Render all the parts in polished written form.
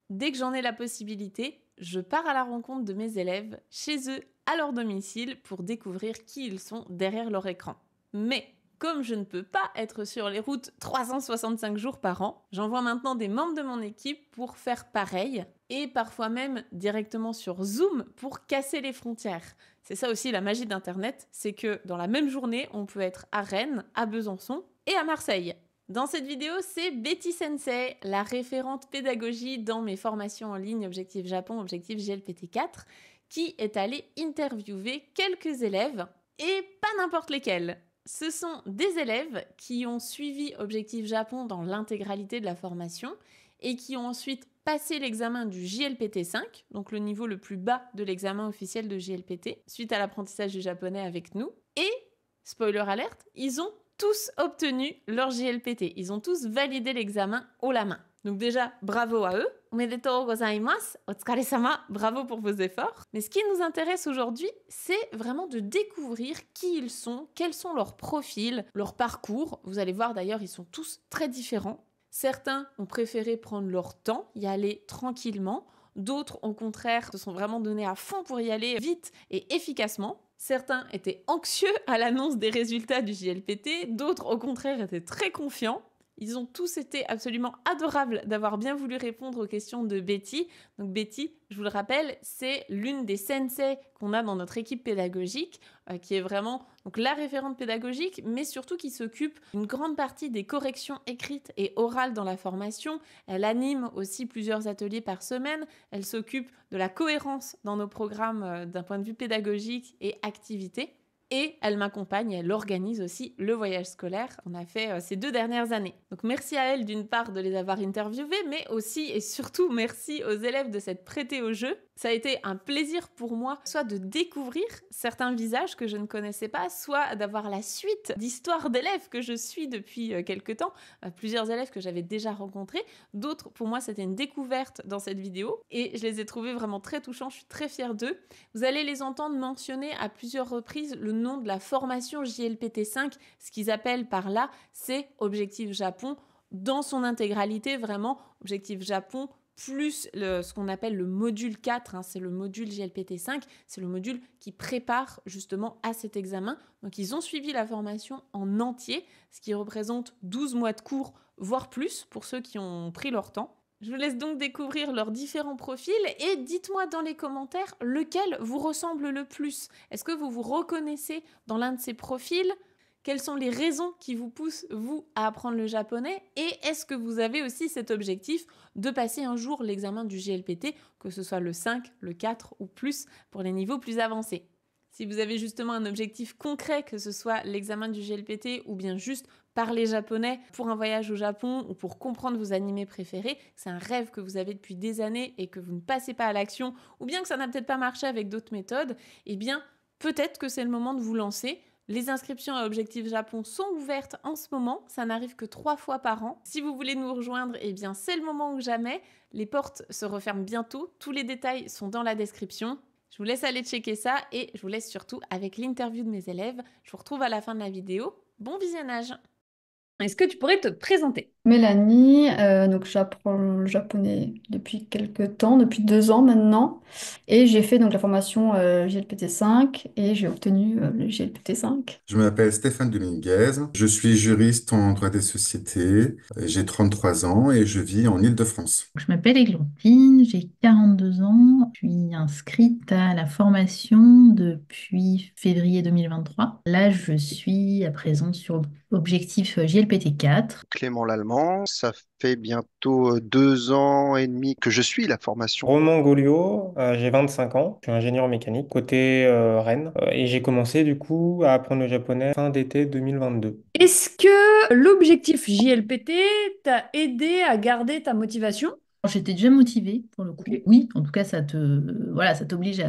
Dès que j'en ai la possibilité, je pars à la rencontre de mes élèves, chez eux, à leur domicile, pour découvrir qui ils sont derrière leur écran. Mais comme je ne peux pas être sur les routes 365 jours par an, j'envoie maintenant des membres de mon équipe pour faire pareil, et parfois même directement sur Zoom pour casser les frontières. C'est ça aussi la magie d'Internet, c'est que dans la même journée, on peut être à Rennes, à Besançon et à Marseille. Dans cette vidéo, c'est Betty Sensei, la référente pédagogie dans mes formations en ligne Objectif Japon, Objectif GLPT4, qui est allée interviewer quelques élèves, et pas n'importe lesquels. Ce sont des élèves qui ont suivi Objectif Japon dans l'intégralité de la formation et qui ont ensuite passé l'examen du JLPT5, donc le niveau le plus bas de l'examen officiel de JLPT, suite à l'apprentissage du japonais avec nous. Et, spoiler alerte, ils ont tous obtenu leur JLPT. Ils ont tous validé l'examen haut la main. Donc déjà, bravo à eux. Omedetou gozaimasu, otsukare-sama, bravo pour vos efforts. Mais ce qui nous intéresse aujourd'hui, c'est vraiment de découvrir qui ils sont, quels sont leurs profils, leur parcours. Vous allez voir d'ailleurs, ils sont tous très différents. Certains ont préféré prendre leur temps, y aller tranquillement. D'autres, au contraire, se sont vraiment donnés à fond pour y aller vite et efficacement. Certains étaient anxieux à l'annonce des résultats du JLPT, d'autres au contraire étaient très confiants. Ils ont tous été absolument adorables d'avoir bien voulu répondre aux questions de Betty. Donc Betty, je vous le rappelle, c'est l'une des sensei qu'on a dans notre équipe pédagogique, qui est vraiment donc, la référente pédagogique, mais surtout qui s'occupe d'une grande partie des corrections écrites et orales dans la formation. Elle anime aussi plusieurs ateliers par semaine. Elle s'occupe de la cohérence dans nos programmes d'un point de vue pédagogique et activité. Et elle m'accompagne, elle organise aussi le voyage scolaire. On a fait ces 2 dernières années. Donc merci à elle d'une part de les avoir interviewés, mais aussi et surtout merci aux élèves de s'être prêtés au jeu. Ça a été un plaisir pour moi, soit de découvrir certains visages que je ne connaissais pas, soit d'avoir la suite d'histoires d'élèves que je suis depuis quelques temps. Plusieurs élèves que j'avais déjà rencontrés. D'autres, pour moi, c'était une découverte dans cette vidéo. Et je les ai trouvés vraiment très touchants. Je suis très fière d'eux. Vous allez les entendre mentionner à plusieurs reprises le nom de la formation JLPT5. Ce qu'ils appellent par là, c'est Objectif Japon dans son intégralité, vraiment. Objectif Japon plus ce qu'on appelle le module 4, c'est le module JLPT5, c'est le module qui prépare justement à cet examen. Donc ils ont suivi la formation en entier, ce qui représente 12 mois de cours, voire plus pour ceux qui ont pris leur temps. Je vous laisse donc découvrir leurs différents profils et dites-moi dans les commentaires lequel vous ressemble le plus. Est-ce que vous vous reconnaissez dans l'un de ces profils ? Quelles sont les raisons qui vous poussent, vous, à apprendre le japonais? Et est-ce que vous avez aussi cet objectif de passer un jour l'examen du JLPT, que ce soit le 5, le 4 ou plus, pour les niveaux plus avancés? Si vous avez justement un objectif concret, que ce soit l'examen du JLPT ou bien juste parler japonais pour un voyage au Japon ou pour comprendre vos animés préférés, c'est un rêve que vous avez depuis des années et que vous ne passez pas à l'action, ou bien que ça n'a peut-être pas marché avec d'autres méthodes, eh bien, peut-être que c'est le moment de vous lancer. Les inscriptions à Objectif Japon sont ouvertes en ce moment, ça n'arrive que 3 fois par an. Si vous voulez nous rejoindre, eh bien c'est le moment ou jamais. Les portes se referment bientôt, tous les détails sont dans la description. Je vous laisse aller checker ça et je vous laisse surtout avec l'interview de mes élèves. Je vous retrouve à la fin de la vidéo. Bon visionnage! Est-ce que tu pourrais te présenter? Mélanie, donc j'apprends le japonais depuis quelques temps, depuis 2 ans maintenant, et j'ai fait donc la formation JLPT5 et j'ai obtenu le JLPT5. Je m'appelle Stéphane Dominguez, je suis juriste en droit des sociétés, j'ai 33 ans et je vis en Île-de-France. Je m'appelle Églantine, j'ai 42 ans, je suis inscrite à la formation depuis février 2023. Là, je suis à présent sur objectif JLPT4. Clément Lallemand, ça fait bientôt 2 ans et demi que je suis la formation. Romain Goliot, j'ai 25 ans, je suis ingénieur mécanique côté Rennes et j'ai commencé du coup à apprendre le japonais fin d'été 2022. Est-ce que l'objectif JLPT t'a aidé à garder ta motivation? J'étais déjà motivée pour le coup. Ok. Oui, en tout cas, voilà, ça t'oblige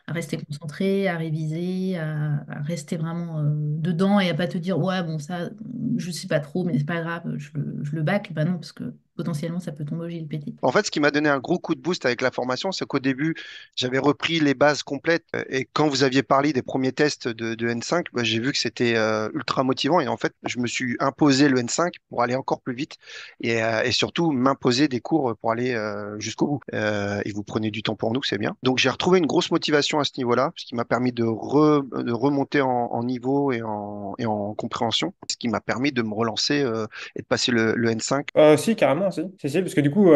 à rester concentré, à réviser, à rester vraiment dedans et à pas te dire, ouais, bon, ça, je sais pas trop, mais c'est pas grave, je le bâcle. Bah non, parce que potentiellement, ça peut tomber au JLPT. En fait, ce qui m'a donné un gros coup de boost avec la formation, c'est qu'au début, j'avais repris les bases complètes. Et quand vous aviez parlé des premiers tests de N5, bah, j'ai vu que c'était ultra motivant. Et en fait, je me suis imposé le N5 pour aller encore plus vite et surtout m'imposer des cours pour aller jusqu'au bout. Et vous prenez du temps pour nous, c'est bien. Donc, j'ai retrouvé une grosse motivation à ce niveau-là, ce qui m'a permis de remonter en niveau et en compréhension, ce qui m'a permis de me relancer et de passer le N5. Si, carrément, si. Si, parce que du coup,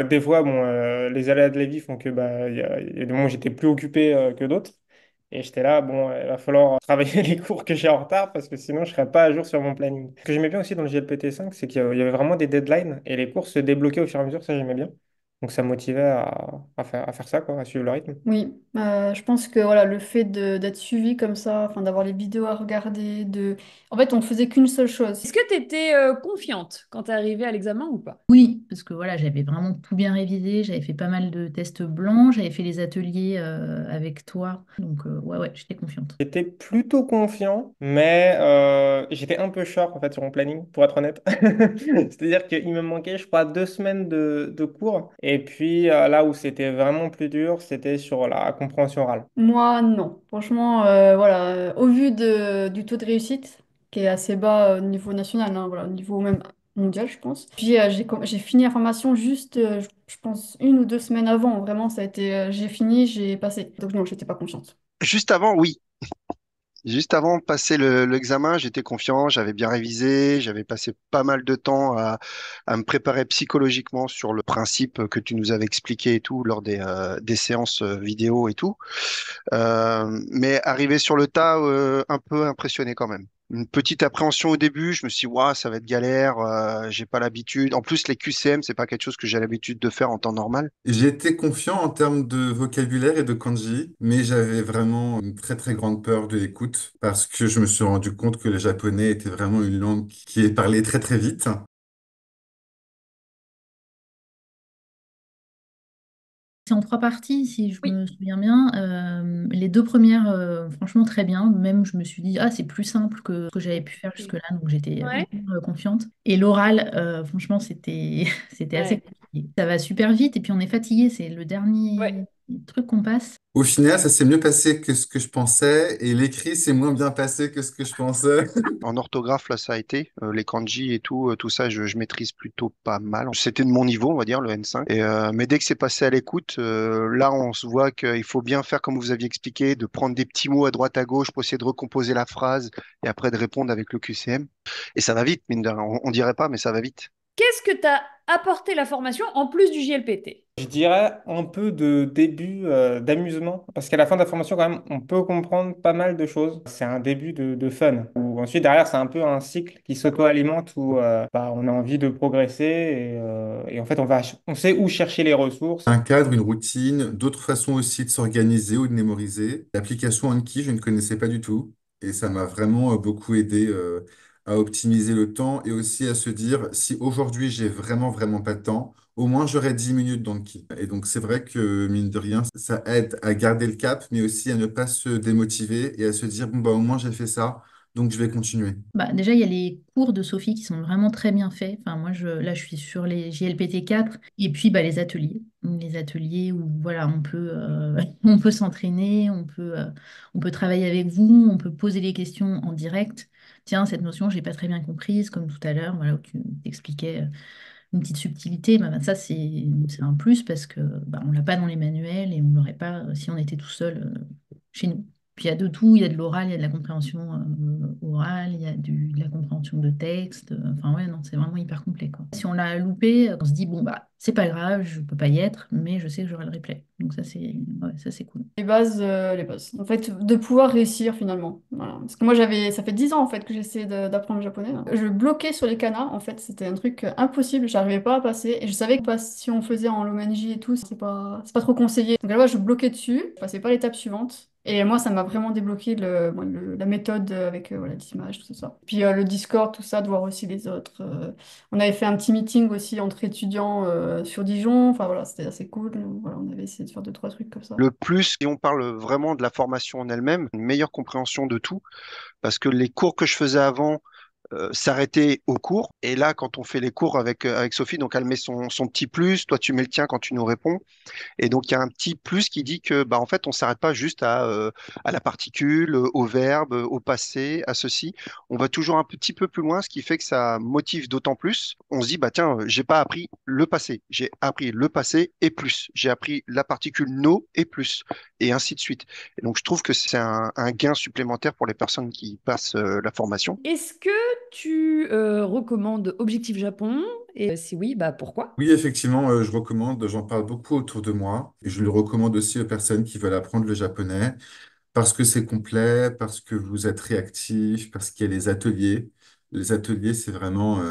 des fois, bon, les aléas de la vie font que bah, il y a des moments où j'étais plus occupé que d'autres. Et j'étais là, bon, il va falloir travailler les cours que j'ai en retard parce que sinon, je serais pas à jour sur mon planning. Ce que j'aimais bien aussi dans le JLPT 5, c'est qu'il y avait vraiment des deadlines et les cours se débloquaient au fur et à mesure, ça j'aimais bien. Donc ça me motivait à faire ça, quoi, à suivre le rythme. Oui, je pense que voilà, le fait d'être suivi comme ça, enfin d'avoir les vidéos à regarder, en fait, on faisait qu'une seule chose. Est-ce que tu étais confiante quand tu es arrivée à l'examen ou pas? Oui, parce que voilà, j'avais vraiment tout bien révisé, j'avais fait pas mal de tests blancs, j'avais fait les ateliers avec toi. Donc, ouais, ouais, j'étais confiante. J'étais plutôt confiant, mais j'étais un peu short en fait sur mon planning, pour être honnête. C'est-à-dire qu'il me manquait, je crois, 2 semaines de cours. Et puis là où c'était vraiment plus dur, c'était sur la compréhension orale. Moi, non. Franchement, voilà, au vu du taux de réussite, qui est assez bas au niveau national, hein, voilà, au niveau même mondial, je pense. Puis j'ai fini la formation juste, je pense, 1 ou 2 semaines avant. Vraiment, ça a été, j'ai fini, j'ai passé. Donc non, j'étais pas confiante. Juste avant, oui. Juste avant de passer l'examen, j'étais confiant, j'avais bien révisé, j'avais passé pas mal de temps à me préparer psychologiquement sur le principe que tu nous avais expliqué et tout lors des séances vidéo et tout. Mais arrivé sur le tas, un peu impressionné quand même. Une petite appréhension au début, je me suis dit, waouh, ça va être galère, j'ai pas l'habitude. En plus, les QCM, c'est pas quelque chose que j'ai l'habitude de faire en temps normal. J'étais confiant en termes de vocabulaire et de kanji, mais j'avais vraiment une très très grande peur de l'écoute parce que je me suis rendu compte que le japonais était vraiment une langue qui est parlée très très vite. C'est en 3 parties, si je Oui. me souviens bien. Les 2 premières, franchement, très bien. Même, je me suis dit, ah, c'est plus simple que ce que j'avais pu faire jusque-là, donc j'étais Ouais. hyper confiante. Et l'oral, franchement, c'était c'était assez Ouais. compliqué. Ça va super vite, et puis on est fatigué, c'est le Ouais. dernier truc qu'on passe. Au final, ça s'est mieux passé que ce que je pensais et l'écrit s'est moins bien passé que ce que je pensais. En orthographe, là, ça a été. Les kanji et tout, tout ça, je maîtrise plutôt pas mal. C'était de mon niveau, on va dire, le N5. Mais dès que c'est passé à l'écoute, là, on se voit qu'il faut bien faire comme vous aviez expliqué, de prendre des petits mots à droite à gauche pour essayer de recomposer la phrase et après de répondre avec le QCM. Et ça va vite, mine de rien. On dirait pas, mais ça va vite. Qu'est-ce que t'as apporté la formation en plus du JLPT? Je dirais un peu de début d'amusement, parce qu'à la fin de la formation, quand même, on peut comprendre pas mal de choses. C'est un début de fun. Ou ensuite, derrière, c'est un peu un cycle qui s'auto-alimente où bah, on a envie de progresser et en fait, on sait où chercher les ressources. Un cadre, une routine, d'autres façons aussi de s'organiser ou de mémoriser. L'application Anki, je ne connaissais pas du tout et ça m'a vraiment beaucoup aidé à optimiser le temps et aussi à se dire si aujourd'hui j'ai vraiment vraiment pas de temps, au moins j'aurai 10 minutes d'Anki. Et donc c'est vrai que mine de rien, ça aide à garder le cap, mais aussi à ne pas se démotiver et à se dire bon bah au moins j'ai fait ça, donc je vais continuer. Bah, déjà, il y a les cours de Sophie qui sont vraiment très bien faits. Enfin, moi, là, je suis sur les JLPT 4. Et puis, bah, les ateliers. Les ateliers où, voilà, on peut, on peut s'entraîner, on peut travailler avec vous, on peut poser les questions en direct. Tiens, cette notion, j'ai pas très bien comprise, comme tout à l'heure, voilà, où tu expliquais une petite subtilité. Bah, ça, c'est un plus parce que bah, on l'a pas dans les manuels et on l'aurait pas si on était tout seul chez nous. Puis il y a de tout, il y a de l'oral, il y a de la compréhension orale, il y a de la compréhension de texte. Enfin ouais, non, c'est vraiment hyper complet, quoi. Si on l'a loupé, on se dit, bon, bah, c'est pas grave, je peux pas y être, mais je sais que j'aurai le replay. Donc ça, c'est cool. Les bases, les bases. En fait, de pouvoir réussir finalement. Voilà. Parce que moi, ça fait 10 ans en fait que j'essaie d'apprendre le japonais, hein. Je bloquais sur les kanas, en fait, c'était un truc impossible, j'arrivais pas à passer. Et je savais que si on faisait en Lomenji et tout, c'est pas trop conseillé. Donc là, je bloquais dessus, je passais pas à l'étape suivante. Et moi, ça m'a vraiment débloqué la méthode avec voilà, des images, tout ça. Puis le Discord, tout ça, de voir aussi les autres. On avait fait un petit meeting aussi entre étudiants sur Dijon. Enfin voilà, c'était assez cool. Voilà, on avait essayé de faire deux, trois trucs comme ça. Le plus, si on parle vraiment de la formation en elle-même, une meilleure compréhension de tout, parce que les cours que je faisais avant s'arrêtaient au cours. Et là, quand on fait les cours avec Sophie, donc elle met son petit plus, toi tu mets le tien quand tu nous réponds. Et donc, il y a un petit plus qui dit que, bah, en fait, on s'arrête pas juste à la particule, au verbe, au passé, à ceci. On va toujours un petit peu plus loin, ce qui fait que ça motive d'autant plus. On se dit, bah, tiens, j'ai pas appris le passé. J'ai appris le passé et plus. J'ai appris la particule no et plus. Et ainsi de suite. Et donc, je trouve que c'est un gain supplémentaire pour les personnes qui passent la formation. Est-ce que tu recommandes Objectif Japon? Et si oui, bah pourquoi? Oui, effectivement, je recommande, j'en parle beaucoup autour de moi, et je le recommande aussi aux personnes qui veulent apprendre le japonais, parce que c'est complet, parce que vous êtes réactif, parce qu'il y a les ateliers. Les ateliers, c'est vraiment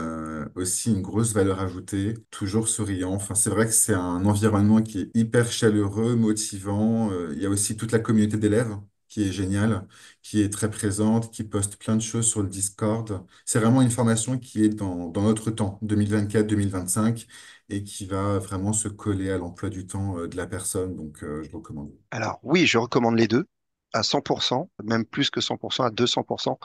aussi une grosse valeur ajoutée, toujours souriant. Enfin, c'est vrai que c'est un environnement qui est hyper chaleureux, motivant. Il y a aussi toute la communauté d'élèves qui est géniale, qui est très présente, qui poste plein de choses sur le Discord. C'est vraiment une formation qui est dans notre temps, 2024-2025, et qui va vraiment se coller à l'emploi du temps de la personne. Donc, je recommande. Alors, oui, je recommande les deux. À 100%, même plus que 100%, à 200%.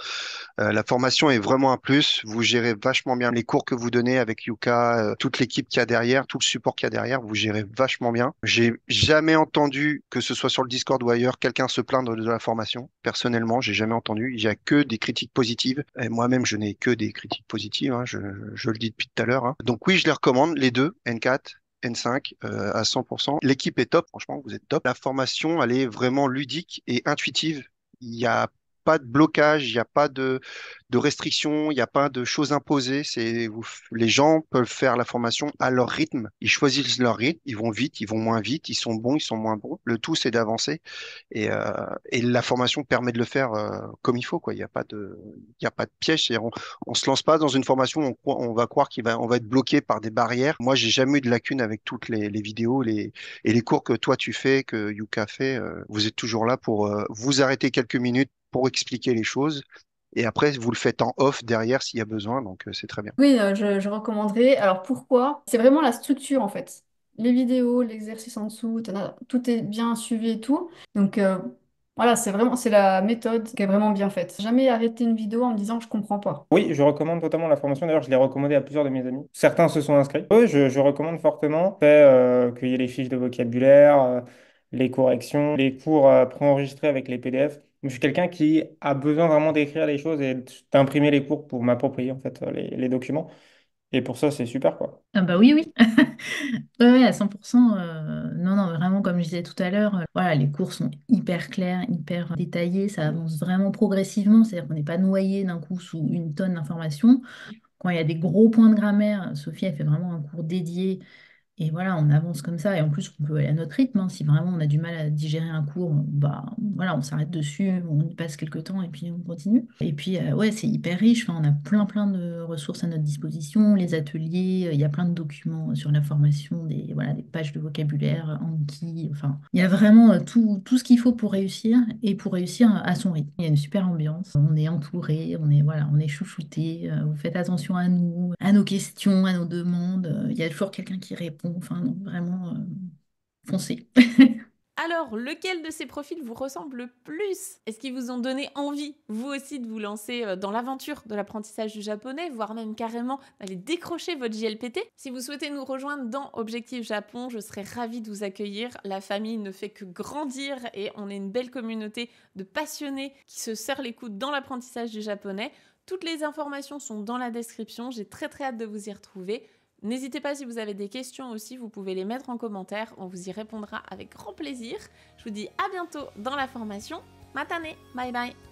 La formation est vraiment un plus. Vous gérez vachement bien les cours que vous donnez avec Yuka, toute l'équipe qu'il y a derrière, tout le support qu'il y a derrière. Vous gérez vachement bien. J'ai jamais entendu, que ce soit sur le Discord ou ailleurs, quelqu'un se plaindre de la formation. Personnellement, j'ai jamais entendu. Il y a que des critiques positives. Et moi-même, je n'ai que des critiques positives, hein. Je le dis depuis tout à l'heure, hein. Donc oui, je les recommande, les deux, N4. N5 à 100%. L'équipe est top, franchement, vous êtes top. La formation, elle est vraiment ludique et intuitive. Il n'y a pas de blocage, il n'y a pas de restrictions, il n'y a pas de choses imposées. Les gens peuvent faire la formation à leur rythme. Ils choisissent leur rythme, ils vont vite, ils vont moins vite, ils sont bons, ils sont moins bons. Le tout, c'est d'avancer. Et la formation permet de le faire comme il faut, quoi. Il y a pas de piège. On se lance pas dans une formation, on va croire on va être bloqué par des barrières. Moi, j'ai jamais eu de lacunes avec toutes les vidéos, et les cours que toi tu fais, que Yuka fait. Vous êtes toujours là pour vous arrêter quelques minutes pour expliquer les choses. Et après, vous le faites en off derrière s'il y a besoin, donc c'est très bien. Oui, je recommanderais. Alors pourquoi? C'est vraiment la structure en fait. Les vidéos, l'exercice en dessous, tout est bien suivi et tout. Donc voilà, c'est la méthode qui est vraiment bien faite. Jamais arrêter une vidéo en me disant je comprends pas. Oui, je recommande totalement la formation. D'ailleurs, je l'ai recommandé à plusieurs de mes amis. Certains se sont inscrits. Oui, je recommande fortement. Fait, qu'il y ait les fiches de vocabulaire, les corrections, les cours préenregistrés avec les PDF. Je suis quelqu'un qui a besoin vraiment d'écrire les choses et d'imprimer les cours pour m'approprier en fait les documents. Et pour ça, c'est super, quoi. Ah bah oui, oui. Ouais, ouais, à 100%. Non, non, vraiment, comme je disais tout à l'heure, voilà, les cours sont hyper clairs, hyper détaillés, ça avance vraiment progressivement, c'est-à-dire qu'on n'est pas noyé d'un coup sous une tonne d'informations. Quand il y a des gros points de grammaire, Sophie, elle fait vraiment un cours dédié. Et voilà, on avance comme ça. Et en plus, on peut aller à notre rythme, hein. Si vraiment on a du mal à digérer un cours, bah, voilà, on s'arrête dessus, on y passe quelques temps et puis on continue. Et puis, ouais, c'est hyper riche. Enfin, on a plein, plein de ressources à notre disposition. Les ateliers, il y a plein de documents sur la formation, voilà, des pages de vocabulaire, Anki. Enfin, il y a vraiment tout ce qu'il faut pour réussir et pour réussir à son rythme. Il y a une super ambiance. On est entouré, voilà, on est chouchouté. Vous faites attention à nous, à nos questions, à nos demandes. Il y a toujours quelqu'un qui répond. Enfin, non, vraiment, foncez. Alors, lequel de ces profils vous ressemble le plus? Est-ce qu'ils vous ont donné envie, vous aussi, de vous lancer dans l'aventure de l'apprentissage du japonais, voire même carrément d'aller décrocher votre JLPT? Si vous souhaitez nous rejoindre dans Objectif Japon, je serais ravie de vous accueillir. La famille ne fait que grandir et on est une belle communauté de passionnés qui se serrent les coudes dans l'apprentissage du japonais. Toutes les informations sont dans la description, j'ai très très hâte de vous y retrouver. N'hésitez pas, si vous avez des questions aussi, vous pouvez les mettre en commentaire, on vous y répondra avec grand plaisir. Je vous dis à bientôt dans la formation. Matane, bye bye.